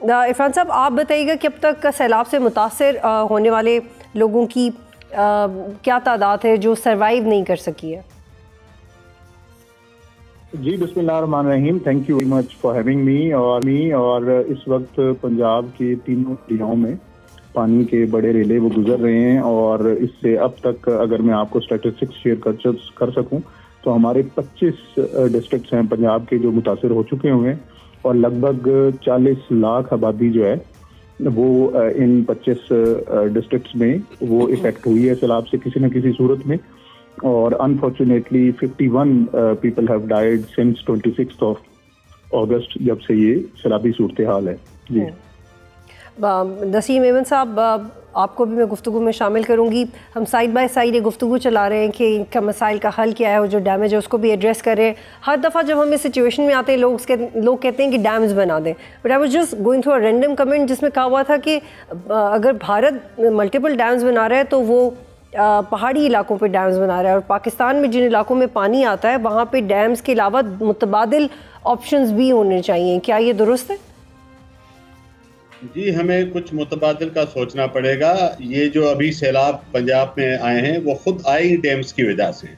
इरफान साहब, आप बताइएगा कि अब तक सैलाब से मुतासर होने वाले लोगों की क्या तादाद है जो सरवाइव नहीं कर सकी है? जी बिस्मिल्लाहिर्रहमानिर्रहीम, thank you very much for having me. और इस वक्त पंजाब के तीनों दरियाओं में पानी के बड़े रेले वो गुजर रहे हैं और इससे अब तक अगर मैं आपको स्टैटिस्टिक्स शेयर कर सकूं तो हमारे 25 डिस्ट्रिक्ट्स हैं पंजाब के जो मुतासर हो चुके हुए हैं और लगभग 40 लाख आबादी जो है वो इन 25 डिस्ट्रिक्ट्स में वो इफेक्ट हुई है सैलाब से किसी न किसी सूरत में। और unfortunately 51 people have died since 26 of अगस्त जब से ये सैलाबी सूरत हाल है। जी नसीम अहमद साहब, आपको भी मैं गुफ्तगू में शामिल करूंगी। हम साइड बाय साइड ये गुफ्तगू चला रहे हैं कि इनका मसाइल का हल क्या है और जो डैमेज है उसको भी एड्रेस कर रहे हैं। हर दफ़ा जब हम इस सिचुएशन में आते हैं लोग कहते हैं कि डैम्स बना दें, but I was just going through a random comment जिसमें कहा हुआ था कि अगर भारत मल्टीपल डैम्स बना रहा है तो वो पहाड़ी इलाकों पे डैम्स बना रहा है और पाकिस्तान में जिन इलाकों में पानी आता है वहाँ पे डैम्स के अलावा मुतबादिल ऑप्शंस भी होने चाहिए। क्या ये दुरुस्त है? जी, हमें कुछ मुतबादिल का सोचना पड़ेगा। ये जो अभी सैलाब पंजाब में आए हैं वो खुद आए ही डैम्स की वजह से।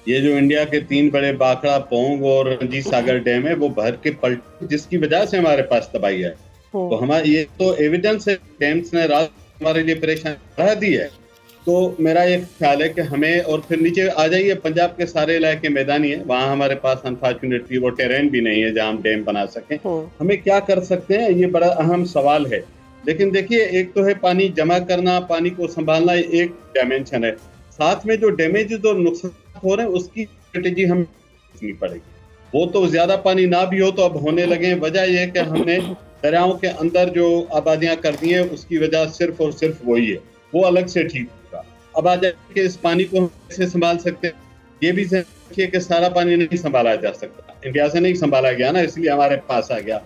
ये जो इंडिया के 3 बड़े बाखड़ा, पोंग और रंजीत सागर डैम है वो भर के पलटे जिसकी वजह से हमारे पास तबाही है। तो हमारे ये तो एविडेंस है, डैम्स ने रात हमारे लिए परेशान बढ़ा दी है। तो मेरा ये ख्याल है कि हमें, और फिर नीचे आ जाइए, पंजाब के सारे इलाके मैदानी है, वहाँ हमारे पास अनफॉर्चुनेटली वो टेरेन भी नहीं है जहाँ हम डैम बना सकें। हमें क्या कर सकते हैं, ये बड़ा अहम सवाल है। लेकिन देखिए, एक तो है पानी जमा करना, पानी को संभालना, एक डायमेंशन है, साथ में जो डैमेजेस और नुकसान हो रहे हैं उसकी स्ट्रेटेजी हमें करनी पड़ेगी। वो तो ज्यादा पानी ना भी हो तो अब होने लगे। वजह यह है कि हमने दरियाओं के अंदर जो आबादियां कर दी हैं उसकी वजह सिर्फ और सिर्फ वही है, वो अलग से ठीक होगा। अब आ जाए कि इस पानी को हम कैसे संभाल सकते हैं, ये भी देखिए कि सारा पानी नहीं संभाला जा सकता, इंडिया से नहीं संभाला गया ना, इसलिए हमारे पास आ गया।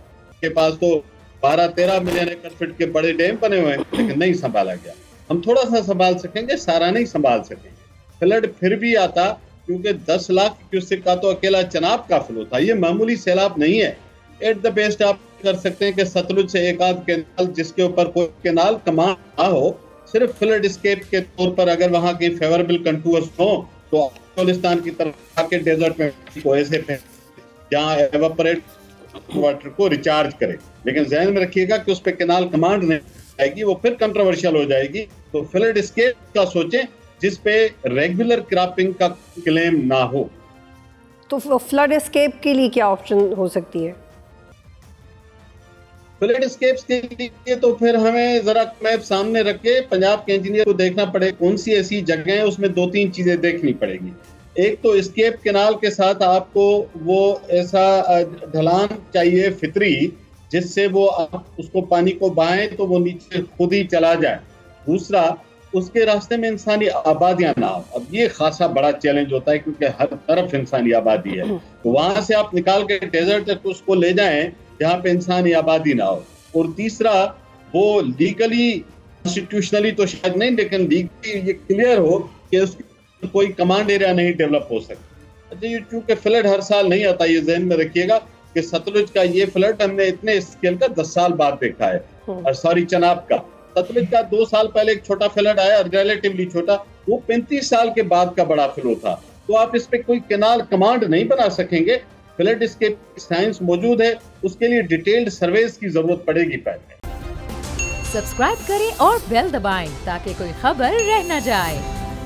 के पास तो 12-13 मिलियन एकड़ फीट के बड़े डैम बने हुए हैं लेकिन नहीं संभाला गया। हम थोड़ा सा संभाल सकेंगे, सारा नहीं संभाल सकेंगे। फ्लड फिर भी आता क्योंकि 10 लाख क्यूसेक का तो अकेला चनाब का फ्लो था, ये मामूली सैलाब नहीं है। एट द बेस्ट आप कर सकते हैं कि सतलुज से एक आध कैनाल जिसके ऊपर कोई कैनाल कमान ना हो, सिर्फ फ्लड स्केप के तौर पर अगर वहाँ के फेवरेबल कंटूर्स हो तो अफगानिस्तान की तरफ आके डेजर्ट में को ऐसे जहाँ एवापोरेट वाटर को रिचार्ज करे। लेकिन ध्यान में रखिएगा कि उस पर कैनाल कमांड नहीं आएगी, वो फिर कंट्रोवर्शियल हो जाएगी। तो फ्लड स्केप का सोचें जिस पे रेगुलर क्रॉपिंग का क्लेम ना हो। तो फ्लड स्केप के लिए क्या ऑप्शन हो सकती है? फ्लड स्केप्स के लिए तो फिर हमें जरा मैप सामने रख के पंजाब के इंजीनियर को देखना पड़े कौन सी ऐसी जगह है, उसमें 2-3 चीजें देखनी पड़ेगी। एक तो स्केप कैनाल के साथ आपको वो ऐसा ढलान चाहिए फितरी जिससे वो आप उसको पानी को बहाएं तो वो नीचे खुद ही चला जाए। दूसरा, उसके रास्ते में इंसानी आबादियां ना हो। अब ये खासा बड़ा चैलेंज होता है क्योंकि हर तरफ इंसानी आबादी है, तो वहां से आप निकाल के डेजर्ट तक उसको ले जाएं जहाँ पे इंसानी आबादी ना हो। और तीसरा, वो लीगली कॉन्स्टिट्यूशनली तो शायद नहीं लेकिन लीगली ये क्लियर हो कि उसकी कोई कमांड एरिया नहीं डेवलप हो सकता। अच्छा, ये चूंकि फ्लड हर साल नहीं आता, ये ध्यान में रखिएगा कि सतलुज का ये फ्लड हमने इतने स्केल का 10 साल बाद देखा है। और सॉरी, चनाब का, सतलुज का 2 साल पहले एक छोटा फ्लड आया, रिलेटिवली छोटा, वो 35 साल के बाद का बड़ा फ्लो था। तो आप इस पे कोई कैनाल कमांड नहीं बना सकेंगे। फ्लड स्केप साइंस मौजूद है, उसके लिए डिटेल्ड सर्वेस की जरूरत पड़ेगी। पहले सब्सक्राइब करें और बेल दबाएं ताकि कोई खबर रह न जाए।